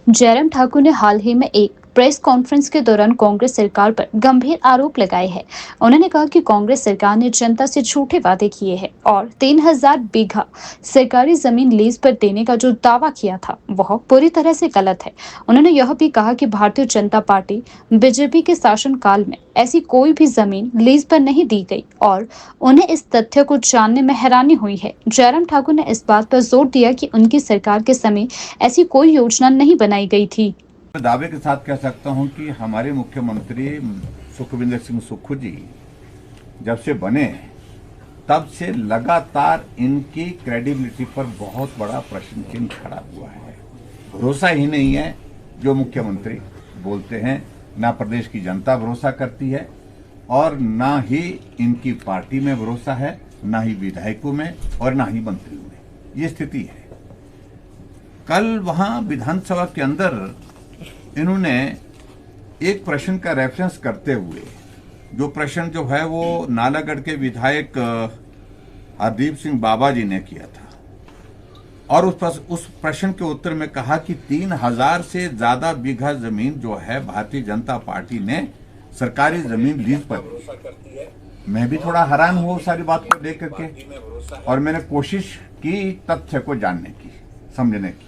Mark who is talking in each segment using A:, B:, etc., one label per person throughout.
A: जयराम ठाकुर ने हाल ही में एक प्रेस कॉन्फ्रेंस के दौरान कांग्रेस सरकार पर गंभीर आरोप लगाए हैं। उन्होंने कहा कि कांग्रेस सरकार ने जनता से झूठे वादे किए हैं और 3000 बीघा सरकारी जमीन लीज पर देने का जो दावा किया था वह पूरी तरह से गलत है। उन्होंने यह भी कहा कि भारतीय जनता पार्टी बीजेपी के शासनकाल में ऐसी कोई भी जमीन लीज पर नहीं दी गई और उन्हें इस तथ्य को जानने में हैरानी हुई है। जयराम ठाकुर ने इस बात पर जोर दिया कि उनकी सरकार के समय ऐसी कोई योजना नहीं बनाई गई थी।
B: मैं दावे के साथ कह सकता हूं कि हमारे मुख्यमंत्री सुखविंदर सिंह सुक्खू जी जब से बने तब से लगातार इनकी क्रेडिबिलिटी पर बहुत बड़ा प्रश्न चिन्ह खड़ा हुआ है। भरोसा ही नहीं है जो मुख्यमंत्री बोलते हैं, ना प्रदेश की जनता भरोसा करती है और ना ही इनकी पार्टी में भरोसा है, ना ही विधायकों में और ना ही मंत्रियों में। ये स्थिति है। कल वहां विधानसभा के अंदर इन्होंने एक प्रश्न का रेफरेंस करते हुए, जो प्रश्न जो है वो नालागढ़ के विधायक हरदीप सिंह बाबा जी ने किया था और उस प्रश्न के उत्तर में कहा कि 3000 से ज्यादा बीघा जमीन जो है भारतीय जनता पार्टी ने सरकारी जमीन लीज पर दी। मैं भी थोड़ा हैरान हुआ सारी बात को लेकर के और मैंने कोशिश की तथ्य को जानने की, समझने की।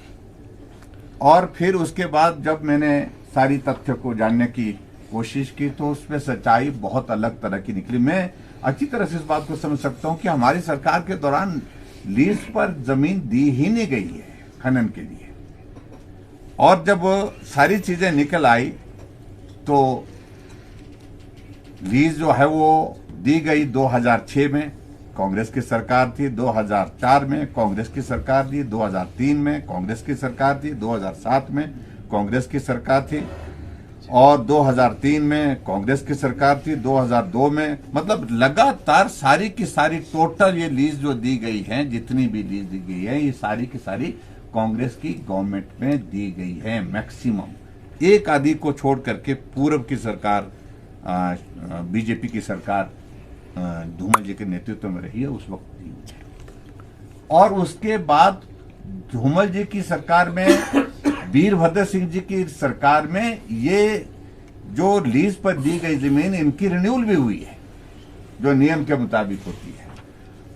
B: और फिर उसके बाद जब मैंने सारी तथ्य को जानने की कोशिश की तो उसमें सच्चाई बहुत अलग तरह की निकली। मैं अच्छी तरह से इस बात को समझ सकता हूं कि हमारी सरकार के दौरान लीज पर जमीन दी ही नहीं गई है खनन के लिए। और जब सारी चीजें निकल आई तो लीज जो है वो दी गई 2006 में, कांग्रेस की सरकार थी। 2004 में कांग्रेस की सरकार थी। 2003 में कांग्रेस की सरकार थी। 2007 में कांग्रेस की सरकार थी और 2003 में कांग्रेस की सरकार थी। 2002 में, मतलब लगातार सारी की सारी टोटल ये लीज जो दी गई है, जितनी भी लीज दी गई है, ये सारी की सारी कांग्रेस की गवर्नमेंट में दी गई है। मैक्सिमम एक आदि को छोड़ करके पूर्व की सरकार, बीजेपी की सरकार धूमल जी के नेतृत्व में रही है उस वक्त दी। और उसके बाद धूमल जी की सरकार में, वीरभद्र सिंह जी की सरकार में ये जो लीज पर दी गई जमीन, इनकी रिन्यूअल भी हुई है जो नियम के मुताबिक होती है।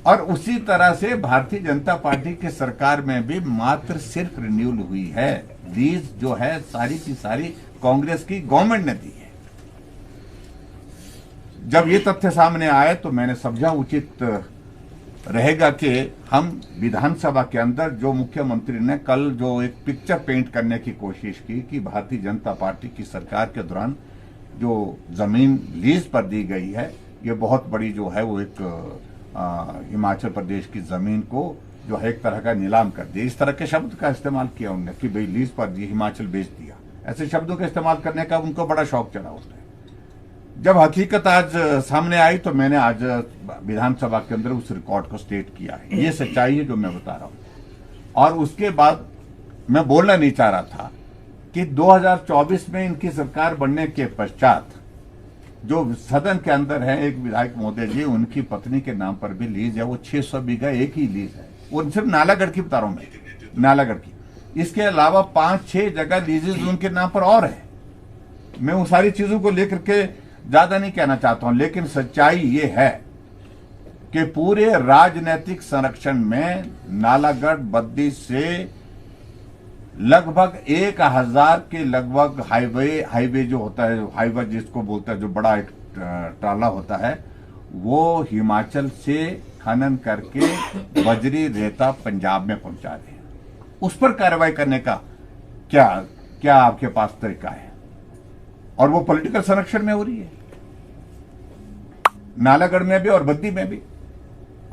B: और उसी तरह से भारतीय जनता पार्टी की सरकार में भी मात्र सिर्फ रिन्यूअल हुई है। लीज जो है सारी की सारी कांग्रेस की गवर्नमेंट ने दी है। जब ये तथ्य सामने आए तो मैंने समझा उचित रहेगा कि हम विधानसभा के अंदर, जो मुख्यमंत्री ने कल जो एक पिक्चर पेंट करने की कोशिश की कि भारतीय जनता पार्टी की सरकार के दौरान जो जमीन लीज पर दी गई है, ये बहुत बड़ी जो है वो एक हिमाचल प्रदेश की जमीन को जो है एक तरह का नीलाम कर दिया। इस तरह के शब्द का इस्तेमाल किया उन्होंने कि भाई लीज पर दी, हिमाचल बेच दिया। ऐसे शब्दों का इस्तेमाल करने का उनको बड़ा शौक चढ़ा होता है। जब हकीकत आज सामने आई तो मैंने आज विधानसभा के अंदर उस रिकॉर्ड को स्टेट किया है। ये सच्चाई है जो मैं बता रहा हूं। और उसके बाद मैं बोलना नहीं चाह रहा था कि 2024 में इनकी सरकार बनने के पश्चात जो सदन के अंदर है, एक विधायक महोदय जी, उनकी पत्नी के नाम पर भी लीज है। वो 600 बीघा एक ही लीज है। वो सिर्फ नालागढ़ की बता रहा हूं मैं, नालागढ़ की। इसके अलावा 5-6 जगह लीजेज उनके नाम पर और है। मैं उन सारी चीजों को लेकर के ज्यादा नहीं कहना चाहता हूं, लेकिन सच्चाई ये है कि पूरे राजनीतिक संरक्षण में नालागढ़ बद्दी से लगभग 1000 के लगभग हाईवे जो होता है, हाईवे जिसको बोलता है, जो बड़ा एक टाला होता है, वो हिमाचल से खनन करके बजरी रेता पंजाब में पहुंचा रहे हैं। उस पर कार्रवाई करने का क्या आपके पास तरीका है? और वो पॉलिटिकल संरक्षण में हो रही है, नालागढ़ में भी और बद्दी में भी।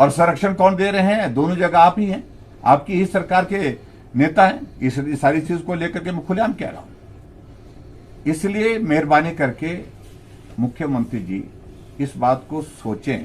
B: और संरक्षण कौन दे रहे हैं? दोनों जगह आप ही हैं, आपकी ही सरकार के नेता हैं। इस सारी चीज को लेकर के मैं खुलेआम कह रहा हूं। इसलिए मेहरबानी करके मुख्यमंत्री जी इस बात को सोचें।